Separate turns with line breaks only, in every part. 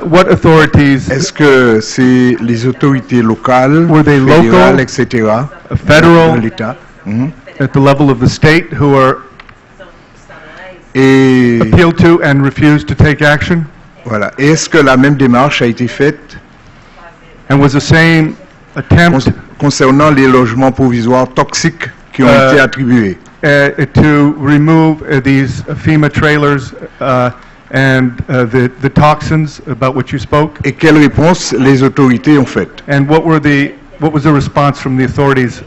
what authorities?
Est-ce que c'est les autorités locales,
Were they
fédérales,
local,
etc.,
federal,
de l'État,
at the level of the state, who are
et
appealed to and refused to take action?
voilà. Est-ce que la même démarche a été faite
And was the same attempt
concernant les logements provisoires toxiques qui ont été attribués?
To remove these FEMA trailers and the toxins about which you spoke?
Et quelle réponse les autorités ont faite?
And what was the response from the authorities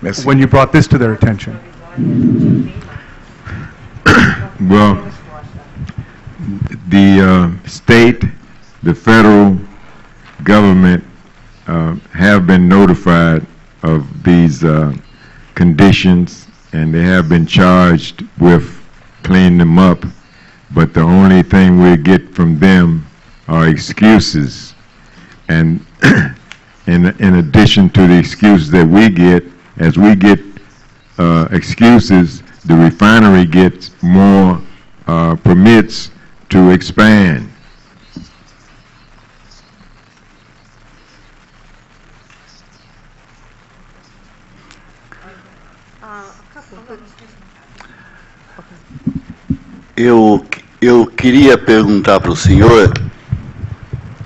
Merci.
when you brought this to their attention?
Well, the state, the federal government have been notified of these conditions, and they have been charged with cleaning them up, but the only thing we get from them are excuses. And in addition to the excuses that we get, as we get excuses, the refinery gets more permits to expand.
Eu queria perguntar para o senhor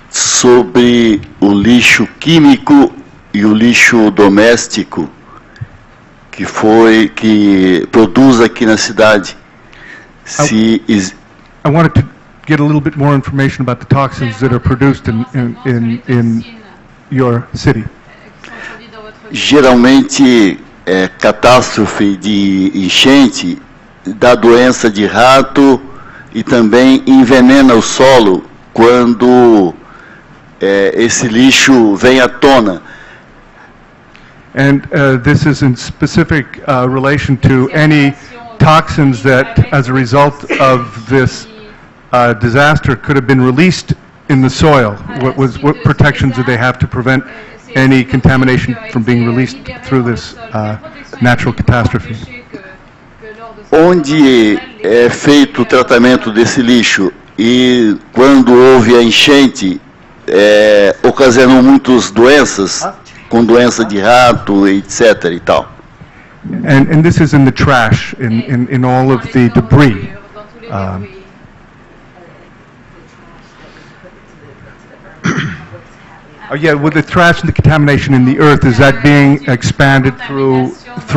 sobre o lixo químico e o lixo doméstico que produz aqui na cidade.
I wanted to get a little bit more information about the toxins that are produced in your city.
Geralmente, catástrofe de enchente dá doença de rato e também envenena o solo quando esse lixo vem à tona.
And this is in specific relation to any toxins that, as a result of this disaster, could have been released in the soil. What protections do they have to prevent any contamination from being released through this natural catastrophe?
Onde é feito o tratamento desse lixo e quando houve a enchente, ocasionou muitas doenças, com doença de rato, etc. e tal.
And this is in the trash, in all of the debris. Yeah, with the trash and the contamination in the earth, is that being expanded through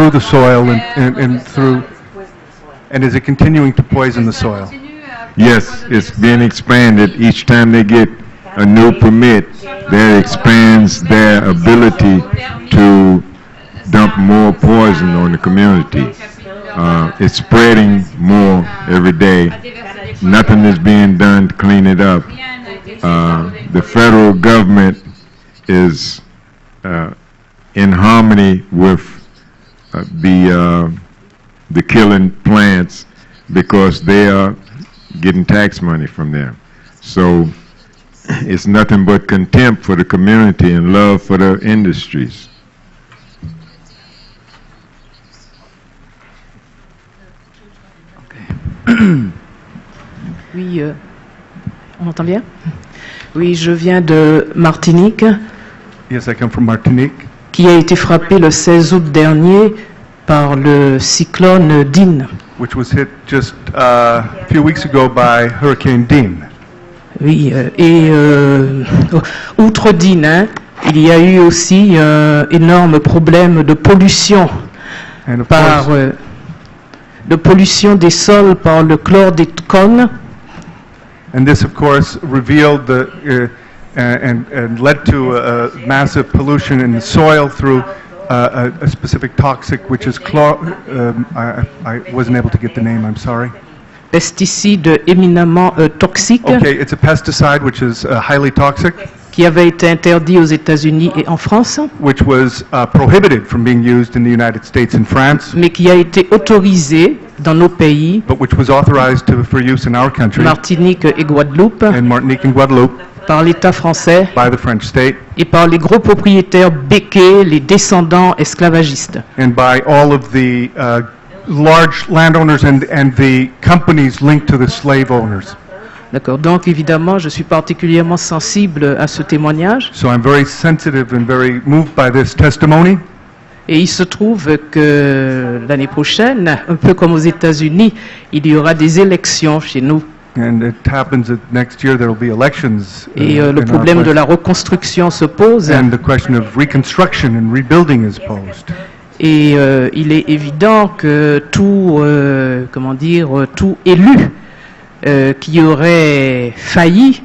the soil and through, and is it continuing to poison the soil?
Yes, it's being expanded. Each time they get a new permit, that expands their ability to dump more poison on the community. It's spreading more every day. Nothing is being done to clean it up. The federal government is in harmony with the killing plants because they are getting tax money from them. So it's nothing but contempt for the community and love for the industries.
Oui, on m'entend bien? Oui, je viens de Martinique.
Yes, I come from Martinique.
Qui a été frappé le 16 août dernier par le cyclone Dean.
Which was hit just a few weeks ago by Hurricane Dean.
Oui, et outre Dean, hein, il y a eu aussi un énorme problème de pollution de pollution des sols par le chlordécone.
And this, of course, revealed and led to a massive pollution in the soil through a specific toxic, which is I wasn't able to get the name, I'm sorry.
Pesticide éminemment toxique.
Okay, it's a pesticide which is highly toxic.
Qui avait été interdit aux États-Unis et en France.
Which was prohibited from being used in the United States and France.
Mais qui a été autorisé dans nos pays.
But which was authorized for use in our country.
Martinique et Guadeloupe.
And Martinique and Guadeloupe.
Par l'État français.
By the French state.
Et par les gros propriétaires béquets, les descendants esclavagistes.
And by all of the large landowners and the companies linked to the slave owners.
D'accord. Donc évidemment, je suis particulièrement sensible à ce témoignage.
So I'm very sensitive and very moved by this testimony.
Et il se trouve que l'année prochaine, un peu comme aux États-Unis, il y aura des élections chez nous.
And it happens that next year there will be elections.
Et
in
le
our
problème de
place.
la reconstruction se pose.
And the question of reconstruction and rebuilding is posed.
Et il est évident que tout élu qui aurait failli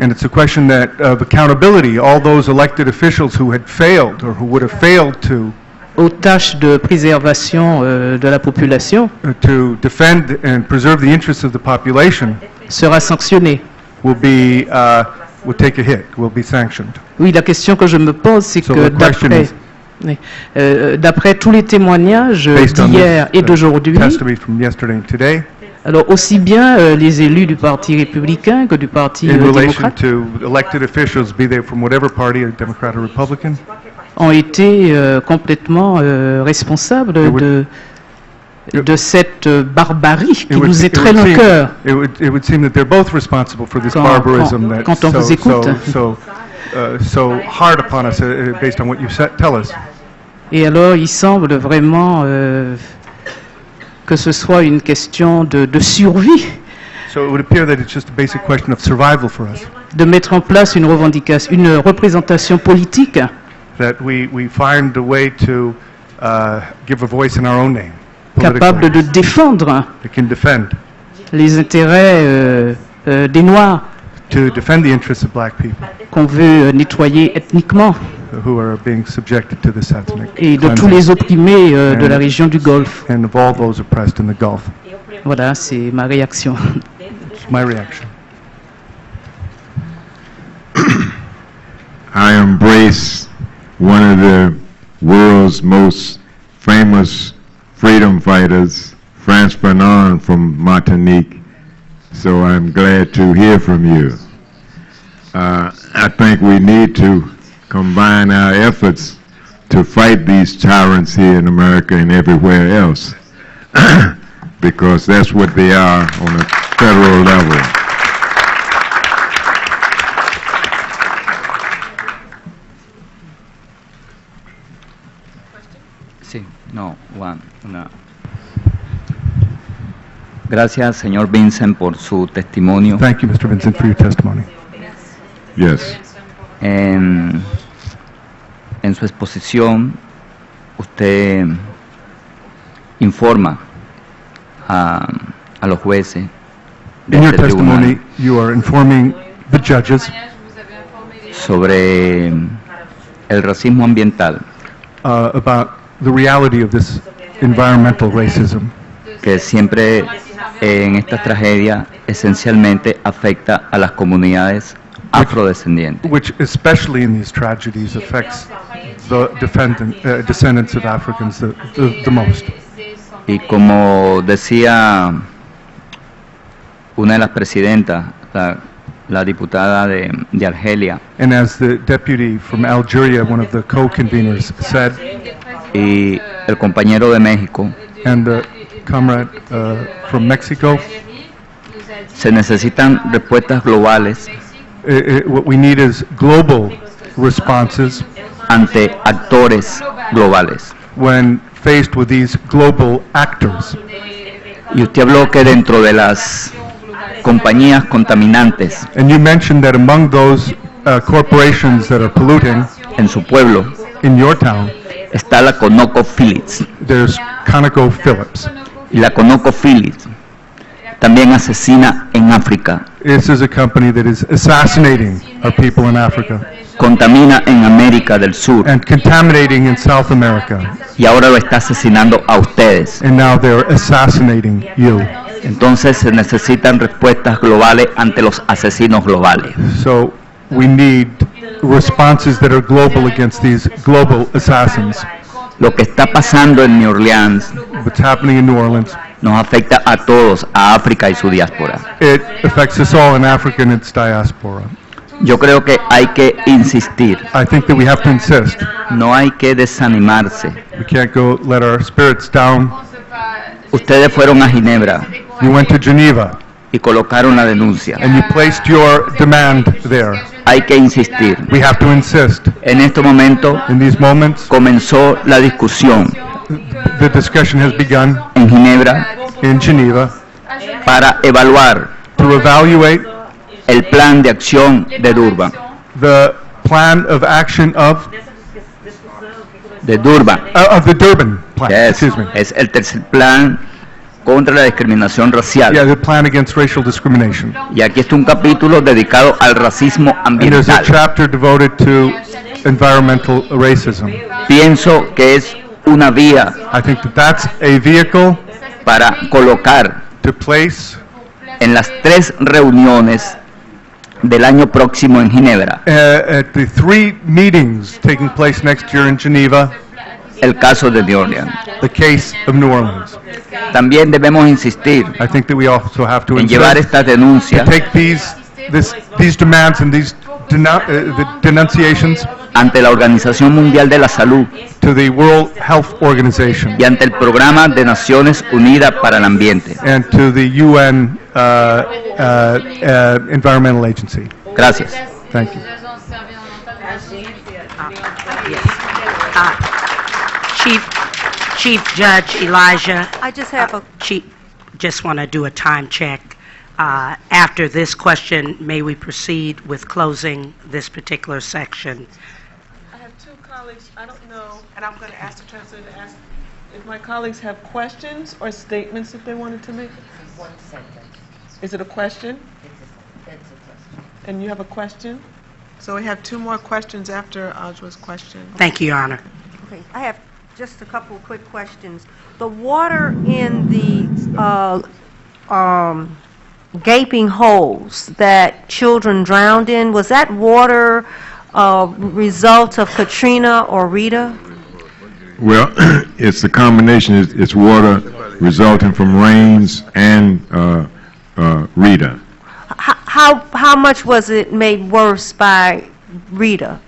And it's a question of accountability. All those elected officials who had failed or who would have failed
aux tâches de préservation de la population
to defend and preserve the interests of the population
sera sanctionné.
will take a hit, will be sanctioned.
Oui, la question que je me pose, c'est
So
que
the question
d'après tous les témoignages
Based on
d'hier
this,
et d'aujourd'hui,
testimony from yesterday and today,
alors aussi bien les élus du Parti républicain que du Parti
in relation
démocrate
to elected officials, be they from whatever party, Democrat or Republican,
ont été complètement responsables de cette barbarie qui nous étreint le cœur.
It would seem that they're both responsible for this
Quand-
barbarism
quand-
that
quand on vous écoute.
so hard upon us based on what you tell us.
Et alors, il semble vraiment que ce soit une question de survie,
So it would appear that it's just a basic question of survival for us,
de mettre en place une revendication, une représentation politique
that we find a way to give a voice in our own name,
capable
politically,
de défendre
that can defend,
les intérêts des Noirs
to defend the interests of black people
qu'on veut nettoyer ethniquement
who are being subjected to this ethnic
et de tous
cleansing,
les opprimés de la région du Golfe.
and of all those oppressed in the Gulf.
Voilà, c'est ma réaction.
It's my reaction.
I embrace one of the world's most famous freedom fighters, France Fanon from Martinique. So I'm glad to hear from you. I think we need to combine our efforts to fight these tyrants here in America and everywhere else, because that's what they are on a federal level.
Sí, no, una. Gracias, señor Vincent, por su testimonio.
Thank you, Mr. Vincent, for your testimony.
Yes.
En su exposición, usted informa a los jueces de
In your
este
testimony,
tribunal
you are informing the judges
sobre el racismo ambiental
about the reality of this environmental racism
que siempre en esta tragedia esencialmente afecta a las comunidades afrodescendientes.
which especially in these tragedies affects the descendants of Africans the most.
Y como decía una de las presidentas, la diputada de Argelia,
And as the deputy from Algeria, one of the co-conveners, said,
y el compañero de México,
and the comrade from Mexico,
se necesitan respuestas globales
what we need is global responses
ante actores globales.
when faced with these global actors.
Y usted habló que dentro de las compañías contaminantes
And you mentioned that among those corporations that are polluting
en su pueblo
in your town,
está la ConocoPhillips.
there's ConocoPhillips.
Y la ConocoPhillips también asesina en África,
This is a company that is assassinating our people in Africa
contamina en América del Sur
and contaminating in South America.
y ahora lo está asesinando a ustedes.
And now they're assassinating you.
Entonces se necesitan respuestas globales ante los asesinos globales.
So we need responses that are global against these global assassins.
Lo que está pasando en New Orleans
What's happening in New Orleans,
nos afecta a todos, a África y su diáspora.
it affects us all in Africa and its diaspora.
Yo creo que hay que insistir,
I think that we have to insist.
no hay que desanimarse.
We can't go let our spirits down.
Ustedes fueron a Ginebra
You went to Geneva
y colocaron la denuncia.
and you placed your demand there.
Hay que insistir.
We have to insist.
En este momento
In these moments,
comenzó la discusión
the discussion has begun
en Ginebra
in Geneva
para evaluar
to evaluate
el plan de acción de Durban.
the plan of action of
De Durban.
the Durban plan.
Yes,
Excuse me.
es el tercer plan contra la discriminación racial.
Yeah, the plan against racial discrimination.
Y aquí está un capítulo dedicado al racismo
And there's a
ambiental.
chapter devoted to environmental racism.
Pienso que es una vía
I think that that's a vehicle
para colocar
to place
en las 3 reuniones del año próximo en Ginebra
at the 3 meetings taking place next year in Geneva,
el caso de New Orleans.
the case of New Orleans.
También debemos insistir
I think that we also have to
en llevar
insist
estas denuncias
to take these demands and these the denunciations
ante la Organización Mundial de la Salud
to the World Health Organization
y ante el Programa de Naciones Unidas para el Ambiente.
and to the UN Environmental Agency.
Gracias.
Thank you.
Chief Judge Elijah.
I just have a,
Just want to do a time check. After this question, may we proceed with closing this particular section?
I have 2 colleagues, I don't know, and I'm going to ask the translator to ask if my colleagues have questions or statements that they wanted to make.
One sentence.
Is it a question?
It's a question.
And you have a question? So we have 2 more questions after Audra's question.
Thank you, Your Honor.
okay, I have just a couple of quick questions. The water in the gaping holes that children drowned in, was that water result of Katrina or Rita?
Well, it's a combination. It's water resulting from rains and Rita.
How much was it made worse by Rita?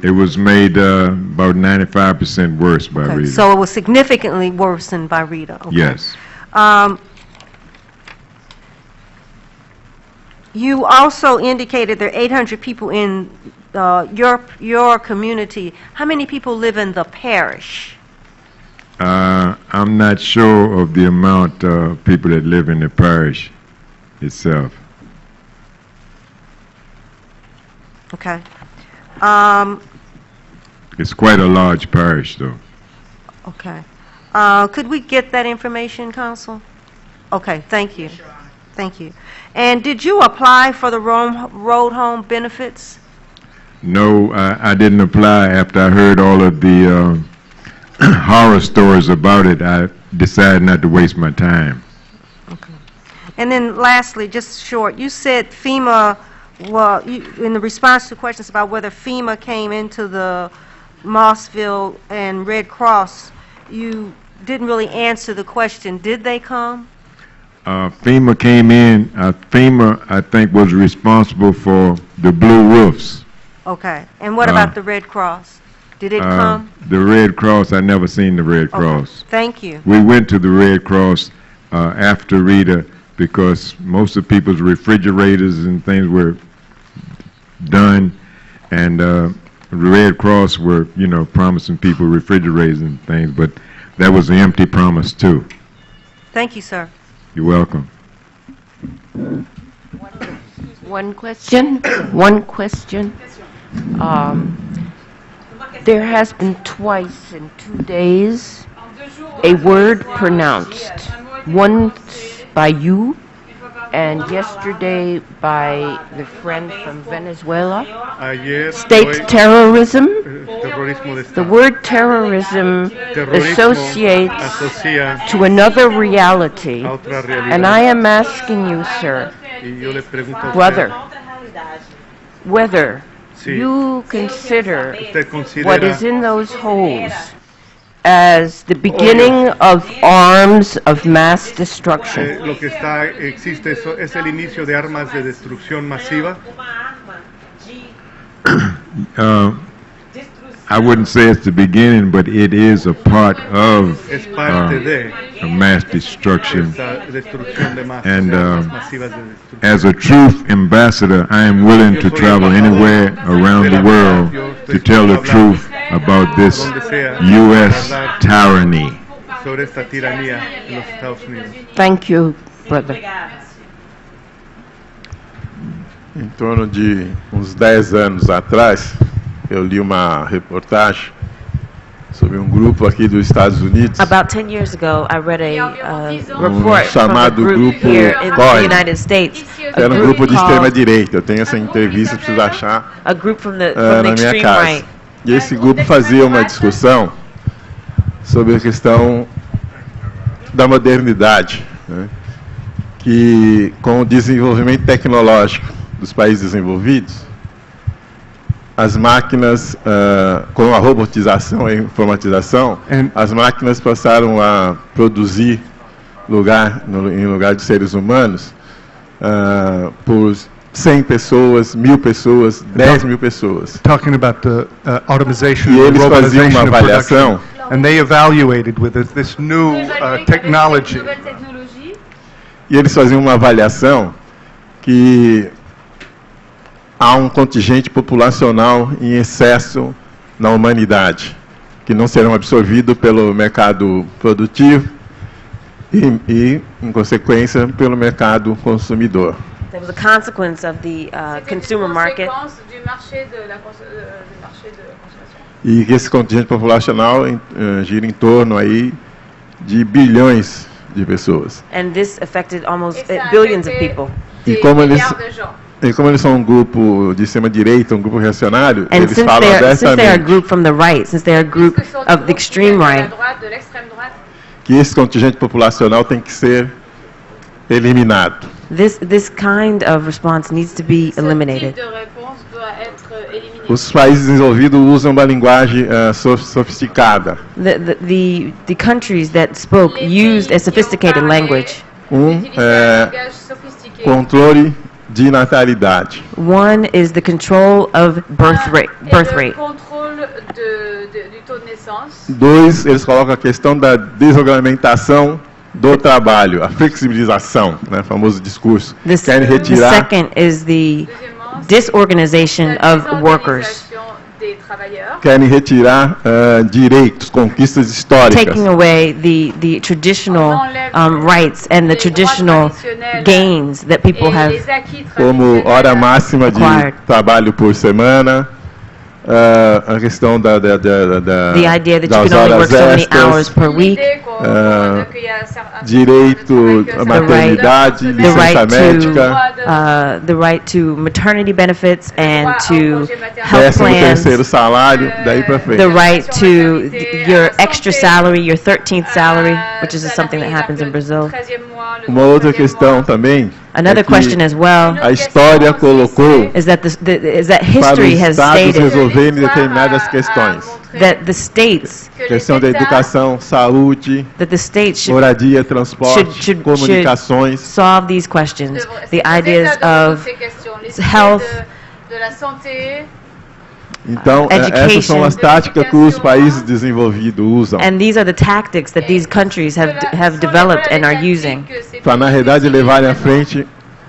It was made about 95% worse by
Okay,
Rita.
so it was significantly worsened by Rita. Okay.
Yes.
You also indicated there are 800 people in your community. How many people live in the parish?
I'm not sure of the amount of people that live in the parish itself.
Okay.
It's quite a large parish, though.
Okay. Could we get that information, Counsel? Okay, thank you. Thank you. And did you apply for the road home benefits?
No, I didn't apply. After I heard all of the horror stories about it, I decided not to waste my time.
Okay. And then lastly, just short, you said FEMA, well, in the response to questions about whether FEMA came into the Mossville and Red Cross, you didn't really answer the question. Did they come?
FEMA came in. FEMA, I think, was responsible for the blue roofs.
Okay. And what about the Red Cross? Did it come?
The Red Cross, I never seen the Red Cross.
Okay. Thank you.
We went to the Red Cross after Rita because most of people's refrigerators and things were done, and the Red Cross were, you know, promising people refrigerators and things, but that was an empty promise too.
Thank you, sir.
You're welcome.
One question. One question. There has been twice in 2 days a word pronounced. Once by you, and yesterday by the friend from Venezuela. State terrorism. The word terrorism associates to another reality. And I am asking you, sir, brother, whether you consider what is in those holes as the beginning of arms of mass destruction.
Lo que existe es el inicio de armas de destrucción masiva.
I wouldn't say it's the beginning, but it is a part of
Es parte de
a mass destruction.
esta destrucción de masas,
And
masivas de destrucción.
as a truth ambassador, I am willing to travel anywhere around the world to tell the truth about this U.S. tyranny.
Sobre esta tiranía en los Estados Unidos.
Thank you, brother.
Em torno de uns 10 anos atrás, eu li uma reportagem sobre um grupo aqui dos Estados Unidos,
About 10 years ago, I read a report from a
chamado
group
grupo
here in the
Coalitio.
United States,
que era um grupo de extrema direita. Eu tenho essa entrevista, preciso achar
a group from the
na minha
extreme
casa.
right.
E esse grupo fazia uma discussão sobre a questão da modernidade, né? Que com o desenvolvimento tecnológico dos países desenvolvidos, as máquinas, com a robotização e informatização, as máquinas passaram a produzir em lugar de seres humanos por 100 pessoas, 1.000 pessoas, 10 mil pessoas.
Talking about the automation
E
and
eles faziam
robotization
uma
of production.
avaliação
And they evaluated with this new technology.
E eles faziam uma avaliação que há um contingente populacional em excesso na humanidade, que não serão absorvidos pelo mercado produtivo e em consequência, pelo mercado consumidor.
There was a consequence of the consumer market.
E que esse contingente populacional gira em torno aí de bilhões de pessoas.
And this affected almost billions of people.
E como eles são um grupo de extrema-direita, um grupo reacionário,
And
eles
since
falam
they are a
abertamente
group from the right, since they are a group of the extreme right,
que esse contingente populacional tem que ser eliminado.
this kind of response needs to be eliminated.
Os países desenvolvidos usam uma linguagem sofisticada.
The countries that spoke used a sophisticated language.
Controle de natalidade.
One is the control of birth rate.
Dois, eles colocam a questão da desregulamentação do trabalho, a flexibilização, né, famoso discurso. Querem
The
retirar
second is the disorganization of workers,
querem retirar direitos, conquistas históricas.
taking away the traditional rights and the traditional gains that people have.
Como hora máxima de
acquired.
trabalho por semana, a questão
The idea that you
das
can only
horas
work so many hours
extras,
per week,
direito à maternidade,
the right
licença médica,
to the right to maternity benefits and to health
13º
plans,
salário, daí para frente.
the right to your extra salary, your 13th salary, which is something that happens in Brazil.
Uma outra questão também
Another
é que
question as well
a história colocou
is that
para
history
os
has
estados
stated
resolverem determinadas questões.
that the states
Questão da educação, saúde,
that the states should
moradia, transporte,
should
comunicações.
solve these questions. The ideas of health,
Então, essas são as táticas que os países desenvolvidos usam
and these are the tactics that these countries have developed and are using.
para, na realidade, levarem à frente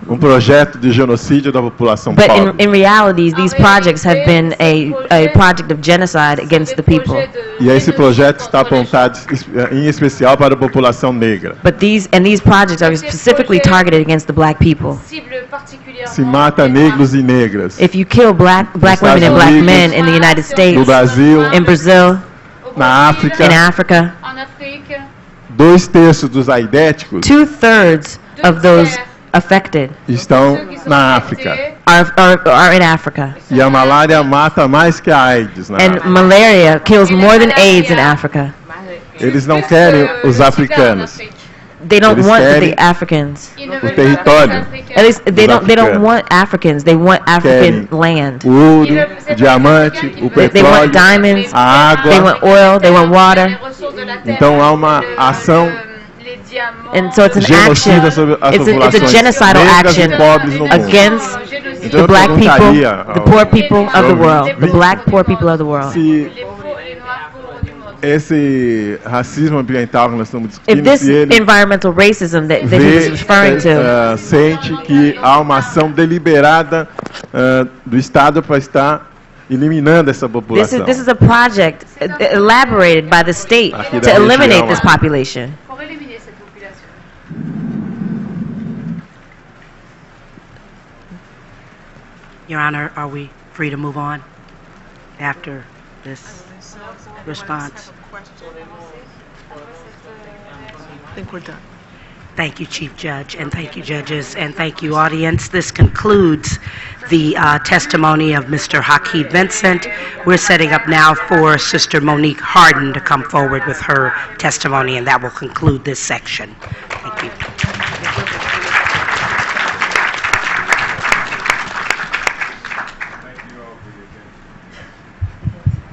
um projeto de genocídio da população
But
pobre.
in reality, these projects have been a project of genocide against the people.
E esse projeto está apontado em especial para a população negra.
But these projects are specifically targeted against the black people.
Se mata negros e negras.
If you kill black women and black men in the United States,
No Brasil,
in Brazil,
na África,
in Africa,
2/3 dos aidéticos
2/3 of those affected
estão na África.
are in Africa.
E a malária mata mais que a AIDS na
And
África.
malaria kills more than AIDS in Africa.
Eles não querem os africanos,
They don't
Eles
want
querem
the Africans.
o território,
At least they don't
africanos.
want Africans. They want African
Querem
land.
o ouro, o diamante, o
They want
petróleo,
diamonds.
a
They
água.
want oil. They want water.
Então há uma ação
And so it's an action.
genocida sobre as
It's a
populações
genocidal
negras e
action
pobres no mundo.
against the black people,
perguntaria
the poor people of the
sobre
world, the black poor people of the world.
se esse racismo ambiental que nós estamos
If
discutindo,
this
se ele
environmental racism that he was referring to,
sente que há uma ação deliberada do Estado para estar eliminando essa população.
this is a project elaborated by the state
Aqui
to
da
eliminate
região,
this population.
Your Honor, are we free to move on after this response?
I think we're done.
Thank you, Chief Judge, and thank you, judges, and thank you, audience. This concludes the testimony of Mr. Hakeem Vincent. We're setting up now for Sister Monique Harden to come forward with her testimony, and that will conclude this section. Thank you.